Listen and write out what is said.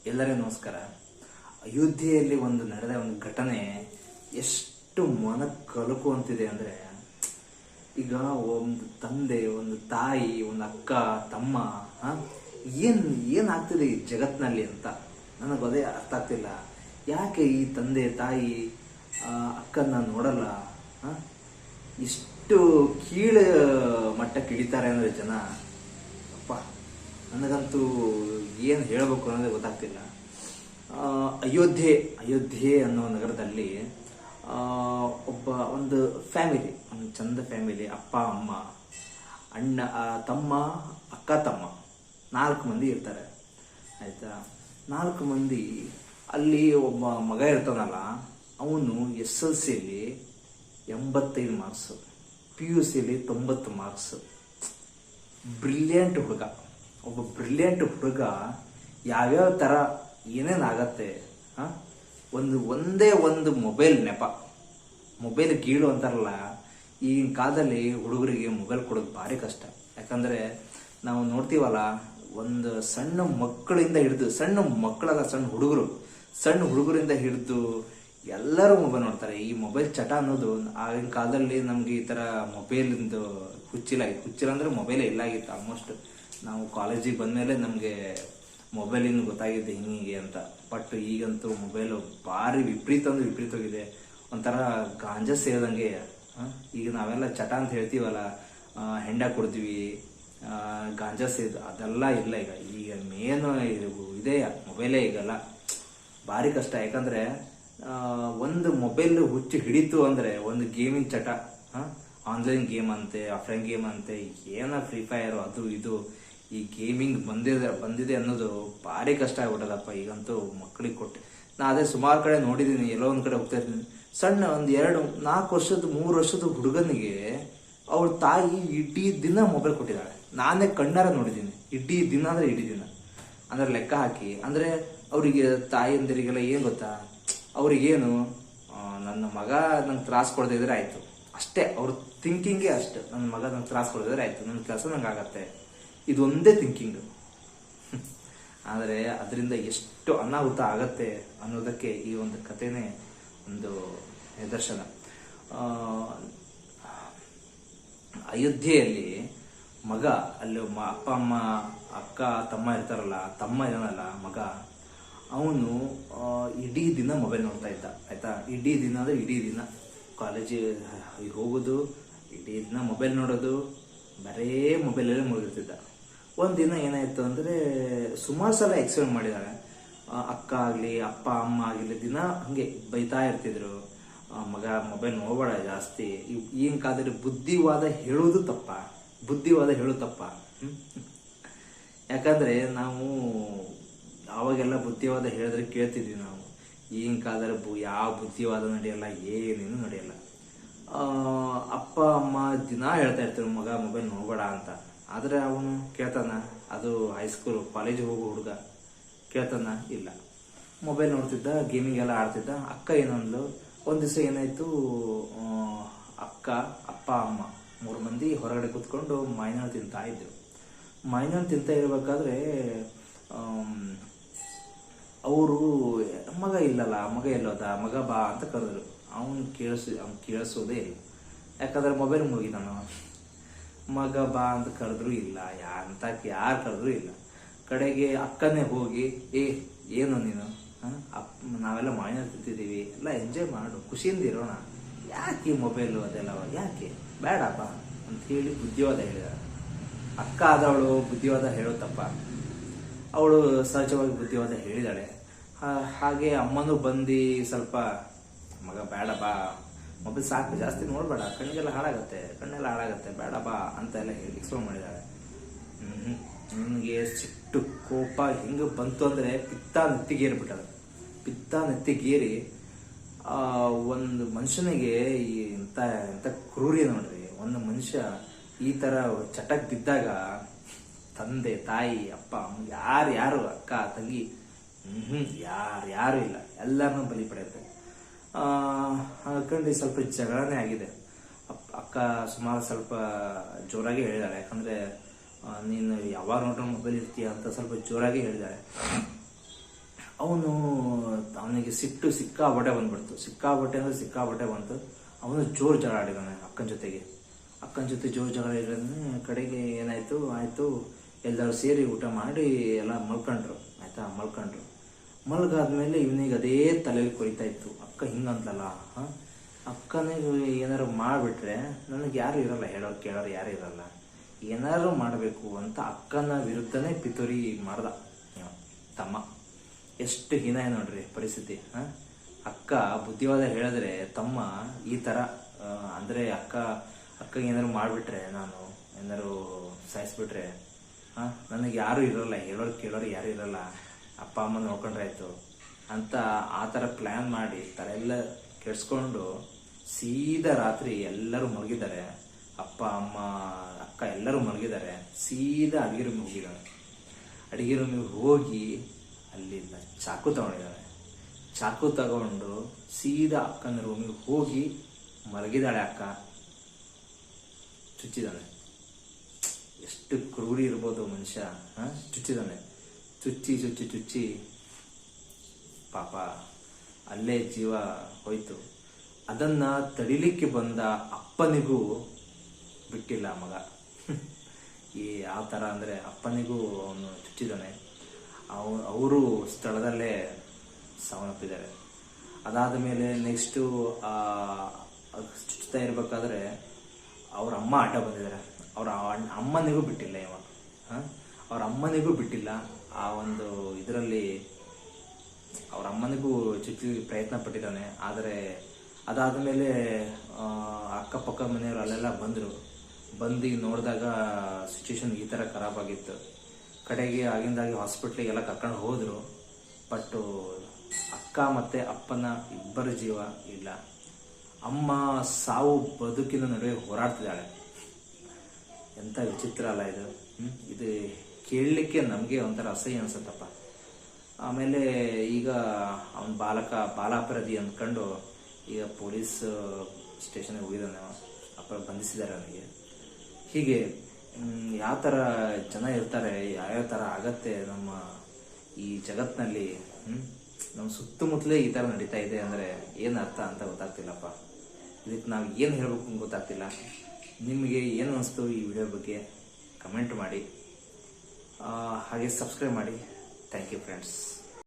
ಎಲ್ಲರಿಗೂ ನಮಸ್ಕಾರ. ಅಯೋಧ್ಯೆಯಲ್ಲಿ ನಡೆದ ಒಂದು ಘಟನೆ ಎಷ್ಟು ಮನ ಕಲಕುವಂತಿದೆ ಅಂದರೆ, ಈಗ ಒಂದು ತಂದೆ, ಒಂದು ತಾಯಿ, ಒಂದು ಅಕ್ಕ, ತಮ್ಮ, ಏನಾಗ್ತಿದೆ ಈ ಜಗತ್ತಿನಲ್ಲಿ ಅಂತ ನನಗೆ ಅದೇ ಅರ್ಥ ಆಗ್ತಿಲ್ಲ. ಯಾಕೆ ಈ ತಂದೆ ತಾಯಿ ಅಕ್ಕನ್ನ ನೋಡಲ್ಲ? ಇಷ್ಟು ಕೀಳ ಮಟ್ಟಕ್ಕೆ ಇಳಿತಾರೆ ಅಂದರೆ ಜನ, ಅಪ್ಪ ನನಗಂತೂ ಏನು ಹೇಳಬೇಕು ಅನ್ನೋದೇ ಗೊತ್ತಾಗ್ತಿಲ್ಲ. ಅಯೋಧ್ಯೆ ಅನ್ನೋ ನಗರದಲ್ಲಿ ಒಂದು ಫ್ಯಾಮಿಲಿ, ಒಂದು ಚಂದ ಫ್ಯಾಮಿಲಿ, ಅಪ್ಪ ಅಮ್ಮ ಅಣ್ಣ ತಮ್ಮ ಅಕ್ಕ ತಮ್ಮ 4 ಮಂದಿ ಇರ್ತಾರೆ. ಆಯ್ತಾ, 4 ಮಂದಿ. ಅಲ್ಲಿ ಒಬ್ಬ ಮಗ ಇರ್ತಾನಲ್ಲ, ಅವನು SLCಯಲ್ಲಿ 85 ಮಾರ್ಕ್ಸು, PUCಯಲ್ಲಿ 90 ಮಾರ್ಕ್ಸು. ಬ್ರಿಲಿಯಂಟ್ ಹುಡುಗ, ಒಬ್ಬ ಬ್ರಿಲಿಯಂಟ್ ಹುಡುಗ. ಯಾವ್ಯಾವ ಥರ ಏನೇನಾಗತ್ತೆ, ಒಂದೇ ಒಂದು ಮೊಬೈಲ್ ನೆಪ, ಮೊಬೈಲ್ ಗೀಳು ಅಂತಾರಲ್ಲ. ಈಗಿನ ಕಾಲದಲ್ಲಿ ಹುಡುಗರಿಗೆ ಮೊಬೈಲ್ ಕೊಡೋದು ಭಾರಿ ಕಷ್ಟ. ಯಾಕಂದರೆ ನಾವು ನೋಡ್ತೀವಲ್ಲ, ಒಂದು ಸಣ್ಣ ಮಕ್ಕಳಿಂದ ಹಿಡಿದು, ಸಣ್ಣ ಹುಡುಗರಿಂದ ಹಿಡಿದು ಎಲ್ಲರೂ ಮೊಬೈಲ್ ನೋಡ್ತಾರೆ. ಈ ಮೊಬೈಲ್ ಚಟ ಅನ್ನೋದು ಆಗಿನ ಕಾಲದಲ್ಲಿ ನಮ್ಗೆ ಈ ಥರ ಮೊಬೈಲಿಂದು ಹುಚ್ಚಿಲ್ಲ ಅಂದರೆ ಮೊಬೈಲೇ ಇಲ್ಲ ಆಗಿತ್ತು. ಆಲ್ಮೋಸ್ಟ್ ನಾವು ಕಾಲೇಜಿಗೆ ಬಂದಮೇಲೆ ನಮಗೆ ಮೊಬೈಲಿಂದ ಗೊತ್ತಾಗಿದೆ ಹಿಂಗೆ ಅಂತ. ಬಟ್ ಈಗಂತೂ ಮೊಬೈಲು ಭಾರಿ ವಿಪರೀತ ಹೋಗಿದೆ. ಒಂಥರ ಗಾಂಜಾ ಸೇರಿದಂಗೆ. ಈಗ ನಾವೆಲ್ಲ ಚಟ ಅಂತ ಹೇಳ್ತೀವಲ್ಲ, ಹೆಂಡ ಕೊಡ್ತೀವಿ, ಗಾಂಜಾ ಸೇದು, ಅದೆಲ್ಲ ಇಲ್ಲ ಈಗ. ಈಗ ಮೇನು ಇದೆ ಮೊಬೈಲೇ. ಈಗಲ್ಲ ಭಾರಿ ಕಷ್ಟ. ಯಾಕಂದರೆ ಒಂದು ಮೊಬೈಲ್ ಹುಚ್ಚು ಹಿಡಿತು ಅಂದರೆ ಒಂದು ಗೇಮಿಂಗ್ ಚಟ, ಆನ್ಲೈನ್ ಗೇಮ್ ಅಂತೆ, ಆಫ್ಲೈನ್ ಗೇಮ್ ಅಂತೆ, ಫ್ರೀ ಫೈರ್ ಅದು ಇದು, ಈ ಗೇಮಿಂಗ್ ಬಂದಿದೆ ಅನ್ನೋದು ಭಾರಿ ಕಷ್ಟ ಆಗ್ಬಿಟ್ಟದಪ್ಪ ಈಗಂತೂ ಮಕ್ಕಳಿಗೆ ಕೊಟ್ಟು. ನಾ ಅದೇ ಸುಮಾರು ಕಡೆ ನೋಡಿದ್ದೀನಿ, ಎಲ್ಲೋ ಒಂದು ಕಡೆ ಹೋಗ್ತಾ ಇರ್ತೀನಿ, ಸಣ್ಣ ಒಂದು 2-4 ವರ್ಷದ 3 ವರ್ಷದ ಹುಡುಗನಿಗೆ ಅವಳ ತಾಯಿ ಇಡೀ ದಿನ ಮೊಬೈಲ್ ಕೊಟ್ಟಿದ್ದಾಳೆ. ನಾನೇ ಕಣ್ಣಾರ ನೋಡಿದ್ದೀನಿ. ಇಡೀ ದಿನ ಅಂದರೆ ಲೆಕ್ಕ ಹಾಕಿ. ಅಂದರೆ ಅವರಿಗೆ ತಾಯಿಯಂದಿರಿಗೆಲ್ಲ ಏನು ಗೊತ್ತಾ, ಅವ್ರಿಗೇನು, ನನ್ನ ಮಗ ನಂಗೆ ತ್ರಾಸ ಕೊಡದೇ ಇದ್ರೆ ಆಯಿತು ಅಷ್ಟೇ. ಅವ್ರ ಥಿಂಕಿಂಗೇ ಅಷ್ಟು. ನನ್ನ ಮಗ ನಂಗೆ ತ್ರಾಸ ಕೊಡದಿದ್ರೆ ಆಯಿತು, ನನ್ನ ಕೆಲಸ ನಂಗೆ ಆಗತ್ತೆ, ಇದೊಂದೇ ಥಿಂಕಿಂಗ್. ಆದರೆ ಅದರಿಂದ ಎಷ್ಟು ಅನಾಹುತ ಆಗತ್ತೆ ಅನ್ನೋದಕ್ಕೆ ಈ ಒಂದು ಕಥೆನೇ ಒಂದು ನಿದರ್ಶನ. ಅಯೋಧ್ಯೆಯಲ್ಲಿ ಮಗ, ಅಲ್ಲಿ ಅಪ್ಪ ಅಮ್ಮ ಅಕ್ಕ ತಮ್ಮ ಇರ್ತಾರಲ್ಲ, ತಮ್ಮ ಏನಲ್ಲ ಮಗ, ಅವನು ಇಡೀ ದಿನ ಮೊಬೈಲ್ ನೋಡ್ತಾ ಇದ್ದ. ಆಯ್ತಾ, ಇಡೀ ದಿನ ಕಾಲೇಜಿಗೆ ಹೋಗೋದು, ಇಡೀ ದಿನ ಮೊಬೈಲ್ ನೋಡೋದು, ಬರೇ ಮೊಬೈಲಲ್ಲೇ ಮುಳುಗಿರ್ತಿದ್ದ. ಒಂದಿನ ಏನಾಯ್ತು ಅಂದರೆ, ಸುಮಾರು ಸಲ ಎಕ್ಸ್ಪ್ಲೇನ್ ಮಾಡಿದಾಳೆ. ಅಕ್ಕ ಆಗಲಿ ಅಪ್ಪ ಅಮ್ಮ ಆಗಲಿ ದಿನ ಹಂಗೆ ಬೈತಾ ಇರ್ತಿದ್ರು, ಮಗ ಮೊಬೈಲ್ ನೋಡಬೇಡ ಜಾಸ್ತಿ. ಈಗಿನ ಕಾಲದಲ್ಲಿ ಬುದ್ಧಿವಾದ ಹೇಳೋದು ತಪ್ಪ. ಯಾಕಂದರೆ ನಾವು ಅವಾಗೆಲ್ಲ ಬುದ್ಧಿವಾದ ಹೇಳಿದ್ರೆ ಕೇಳ್ತಿದ್ವಿ ನಾವು. ಈಗಿನ ಕಾಲದಲ್ಲಿ ಯಾವ ಬುದ್ಧಿವಾದ ನಡೆಯಲ್ಲ, ಏನೇನು ನಡೆಯಲ್ಲ. ಅಪ್ಪ ಅಮ್ಮ ದಿನ ಹೇಳ್ತಾ ಇರ್ತಾರೆ ಮಗ ಮೊಬೈಲ್ ನೋಡಬೇಡ ಅಂತ. ಆದರೆ ಅವನು ಕೇಳ್ತಾನ? ಅದು ಹೈಸ್ಕೂಲ್ ಕಾಲೇಜಿಗೆ ಹೋಗೋ ಹುಡುಗ ಕೇಳ್ತಾನ? ಇಲ್ಲ. ಮೊಬೈಲ್ ನೋಡ್ತಿದ್ದ, ಗೇಮಿಂಗ್ ಎಲ್ಲ ಆಡ್ತಿದ್ದ. ಅಕ್ಕ ಏನಂದ್ಲು, ಒಂದು ದಿವಸ ಏನಾಯ್ತು, ಅಕ್ಕ ಅಪ್ಪ ಅಮ್ಮ 3 ಮಂದಿ ಹೊರಗಡೆ ಕೂತ್ಕೊಂಡು ಮಾವಿನಹಣ್ಣು ತಿಂತಾ ಇದ್ರು. ಮಾವಿನಹಣ್ಣು ತಿಂತಾ ಇರ್ಬೇಕಾದ್ರೆ ಅವರು ಮಗ ಎಲ್ಲೋದ, ಮಗ ಬಾ ಅಂತ ಕರೆದ್ರು. ಅವ್ನು ಕೇಳಿಸೋದೇ ಇಲ್ಲ. ಯಾಕಂದ್ರೆ ಮೊಬೈಲ್ ಮುಳುಗಿದಾನ. ಮಗ ಬಾ ಅಂತ ಕರೆದ್ರು ಇಲ್ಲ, ಯಾರು ಕರೆದ್ರು ಇಲ್ಲ. ಕಡೆಗೆ ಅಕ್ಕನೇ ಹೋಗಿ, ಏನು ನೀನು, ನಾವೆಲ್ಲ ಮಾವಿನಹಣ್ಣು ತಿಂತಿದ್ದೀವಿ, ಎಲ್ಲ ಎಂಜಾಯ್ ಮಾಡು, ಖುಷಿಯಿಂದ ಇರೋಣ, ಯಾಕೆ ಮೊಬೈಲು ಅದೆಲ್ಲ, ಯಾಕೆ ಬೇಡಪ್ಪ ಅಂತ ಹೇಳಿ ಬುದ್ಧಿವಾದ ಹೇಳಿದ. ಅಕ್ಕ ಆದವಳು ಬುದ್ಧಿವಾದ ಹೇಳೋತಪ್ಪ, ಅವಳು ಸಹಜವಾಗಿ ಬುದ್ಧಿವಾದ ಹೇಳಿದಾಳೆ. ಹಾಗೆ ಅಮ್ಮನೂ ಬಂದು ಸ್ವಲ್ಪ, ಮಗ ಬೇಡ ಬಾ, ಮೊಬೈಲ್ ಸಾಕು, ಜಾಸ್ತಿ ನೋಡಬೇಡ, ಕಣ್ಣೆಲ್ಲ ಹಾಳಾಗತ್ತೆ, ಬೇಡ ಬಾ ಅಂತ ಎಲ್ಲ ಹೇಳಿ ಎಕ್ಸ್ಪ್ಲೇನ್ ಮಾಡಿದಾಳೆ. ನನಗೆ ಸಿಟ್ಟು ಕೋಪ ಹೆಂಗೆ ಬಂತು ಅಂದರೆ, ಪಿತ್ತ ನೆತ್ತಿಗೇರಿ ಒಂದು ಮನುಷ್ಯನಿಗೆ ಇಂಥ ಕ್ರೂರಿ ನೋಡ್ರಿ. ಒಂದು ಮನುಷ್ಯ ಈ ಥರ ಚಟಕ್ಕೆ ಬಿದ್ದಾಗ ತಂದೆ ತಾಯಿ ಅಪ್ಪ ಯಾರು ಅಕ್ಕ ತಂಗಿ ಯಾರು ಇಲ್ಲ, ಎಲ್ಲರನ್ನೂ ಬಲಿ ಪಡೆಯುತ್ತೆ. ಹಾಕೊಂಡು ಸ್ವಲ್ಪ ಜಗಳನೇ ಆಗಿದೆ. ಅಕ್ಕ ಸುಮಾರು ಸ್ವಲ್ಪ ಜೋರಾಗಿ ಹೇಳಿದಾಳೆ. ಯಾಕಂದರೆ ನೀನು ಯಾವಾಗ ನೋಡ್ರೂ ಮೊಬೈಲ್ ಇರ್ತೀಯ ಅಂತ ಸ್ವಲ್ಪ ಜೋರಾಗಿ ಹೇಳಿದಾಳೆ. ಅವನಿಗೆ ಸಿಕ್ಕಾಬಟ್ಟೆ ಬಂದ್ಬಿಡ್ತು. ಸಿಕ್ಕಾಬಟ್ಟೆ ಬಂತು. ಅವನು ಜೋರು ಜಗಳ ಆಡಿದಾನೆ ಅಕ್ಕನ ಜೊತೆ ಜೋರು ಜಗಳ ಆಡಿದಾನೆ. ಕಡೆಗೆ ಆಯ್ತು ಎಲ್ಲರೂ ಸೇರಿ ಊಟ ಮಾಡಿ ಎಲ್ಲ ಮಲ್ಕೊಂಡ್ರು. ಮಲ್ಗಾದ್ಮೇಲೆ ಇವನಿಗೆ ಅದೇ ತಲೆಯಲ್ಲಿ ಕೊಯ್ತಾ ಇತ್ತು. ಅಕ್ಕ ಹಿಂಗಂತಲ್ಲ, ಅಕ್ಕನಿಗೆ ಏನಾರು ಮಾಡಿಬಿಟ್ರೆ ನನಗೆ ಯಾರು ಇರಲ್ಲ, ಹೇಳೋರು ಕೇಳೋರು ಯಾರು ಇರಲ್ಲ, ಏನಾದ್ರು ಮಾಡಬೇಕು ಅಂತ ಅಕ್ಕನ ವಿರುದ್ಧನೇ ಪಿತೂರಿ ಮಾಡ್ದ ತಮ್ಮ. ಎಷ್ಟು ಹೀನಾಯ ನೋಡ್ರಿ ಪರಿಸ್ಥಿತಿ. ಅಕ್ಕ ಬುದ್ಧಿವಾದ ಹೇಳಿದ್ರೆ ತಮ್ಮ ಈ ಥರ ಅಂದರೆ ಅಕ್ಕಗೆ ಏನಾದ್ರು ಮಾಡಿಬಿಟ್ರೆ, ನಾನು ಏನಾದ್ರು ಸಾಯಿಸ್ಬಿಟ್ರೆ ನನಗೆ ಯಾರು ಇರಲ್ಲ, ಹೇಳೋರು ಕೇಳೋರು ಯಾರು ಇರಲ್ಲ, ಅಪ್ಪ ಅಮ್ಮ ನೋಡ್ಕೊಂಡ್ರೆ ಆಯ್ತು ಅಂತ ಆ ಥರ ಪ್ಲ್ಯಾನ್ ಮಾಡಿ ತಲೆಲ್ಲ ಕೆಡ್ಸ್ಕೊಂಡು ಸೀದಾ ರಾತ್ರಿ ಎಲ್ಲರೂ ಮಲಗಿದ್ದಾರೆ. ಅಪ್ಪ ಅಮ್ಮ ಅಕ್ಕ ಎಲ್ಲರೂ ಮಲಗಿದ್ದಾರೆ. ಸೀದಾ ಅಡುಗೆ ರೂಮಿಗೆ ಹೋಗಿದ್ದಾನೆ. ಅಡುಗೆ ರೂಮಿಗೆ ಹೋಗಿ ಅಲ್ಲಿಂದ ಚಾಕು ತಗೊಂಡು ಸೀದಾ ಅಕ್ಕನ ರೂಮಿಗೆ ಹೋಗಿ ಮಲಗಿದಾಳೆ ಅಕ್ಕ. ಚುಚ್ಚಿದಾನೆ. ಎಷ್ಟು ಕ್ರೂರಿ ಇರ್ಬೋದು ಮನುಷ್ಯ. ಚುಚ್ಚಿದಾನೆ. ಚುಚ್ಚಿ ಪಾಪ ಅಲ್ಲೇ ಜೀವ ಹೋಯ್ತು. ಅದನ್ನ ತಡಿಲಿಕ್ಕೆ ಬಂದ ಅಪ್ಪನಿಗೂ ಬಿಟ್ಟಿಲ್ಲ ಮಗ. ಯಾವ ಥರ ಅಂದರೆ ಅಪ್ಪನಿಗೂ ಅವನು ಚುಚ್ಚಿದಾನೆ. ಅವರು ಸ್ಥಳದಲ್ಲೇ ಸಾವನ್ನಪ್ಪಿದ್ದಾರೆ. ಅದಾದ ಮೇಲೆ ನೆಕ್ಸ್ಟು ಚುಚ್ಚುತ್ತಾ ಇರಬೇಕಾದ್ರೆ ಅವ್ರ ಅಮ್ಮ ಅಡ್ಡ ಬಂದಿದ್ದಾರೆ. ಅವ್ರ ಅಮ್ಮನಿಗೂ ಬಿಟ್ಟಿಲ್ಲ ಅವ್ರ ಅಮ್ಮನಿಗೂ ಬಿಟ್ಟಿಲ್ಲ. ಆ ಒಂದು ಇದರಲ್ಲಿ ಅವ್ರ ಅಮ್ಮನಿಗೂ ಚುಚ್ಚಿ ಪ್ರಯತ್ನ ಪಟ್ಟಿದ್ದಾನೆ. ಆದರೆ ಅದಾದ ಮೇಲೆ ಅಕ್ಕಪಕ್ಕ ಮನೆಯವರು ಅಲ್ಲೆಲ್ಲ ಬಂದು ನೋಡಿದಾಗ ಸಿಚುವೇಶನ್ ಈ ಥರ ಖರಾಬಾಗಿತ್ತು. ಕಡೆಗೆ ಆಗಿಂದಾಗಿ ಹಾಸ್ಪಿಟ್ಲಿಗೆಲ್ಲ ಕರ್ಕೊಂಡು ಹೋದರು. ಬಟ್ ಅಕ್ಕ ಮತ್ತು ಅಪ್ಪನ ಇಬ್ಬರ ಜೀವ ಇಲ್ಲ. ಅಮ್ಮ ಸಾವು ಬದುಕಿನ ನಡುವೆ ಹೋರಾಡ್ತಿದ್ದಾಳೆ. ಎಂಥ ವಿಚಿತ್ರ ಅಲ್ಲ ಇದು ಕೇಳಲಿಕ್ಕೆ ನಮಗೆ ಒಂಥರ ಅಸಹ್ಯ ಅನ್ಸತ್ತಪ್ಪ. ಆಮೇಲೆ ಈಗ ಅವನ ಬಾಲಾಪರಾಧಿ ಅಂದ್ಕೊಂಡು ಈಗ ಪೊಲೀಸ್ ಸ್ಟೇಷನ್ಗೆ ಹೋಗಿದ್ದಾನೆ. ಬಂಧಿಸಿದ್ದಾರೆ ಅವನಿಗೆ. ಹೀಗೆ ಯಾವ ಥರ ಜನ ಇರ್ತಾರೆ, ಯಾವ್ಯಾವ ಥರ ಆಗತ್ತೆ ನಮ್ಮ ಈ ಜಗತ್ತಿನಲ್ಲಿ. ನಮ್ಮ ಸುತ್ತಮುತ್ತಲೇ ಈ ಥರ ನಡೀತಾ ಇದೆ ಅಂದರೆ ಏನು ಅರ್ಥ ಅಂತ ಗೊತ್ತಾಗ್ತಿಲ್ಲಪ್ಪ. ಇದಕ್ಕೆ ನಾವು ಏನು ಹೇಳಬೇಕು ಅಂತ ಗೊತ್ತಾಗ್ತಿಲ್ಲ. ನಿಮಗೆ ಏನು ಅನಿಸ್ತು ಈ ವಿಡಿಯೋ ಬಗ್ಗೆ ಕಮೆಂಟ್ ಮಾಡಿ, ಹಾಗೆ ಸಬ್ಸ್ಕ್ರೈಬ್ ಮಾಡಿ. Thank you friends.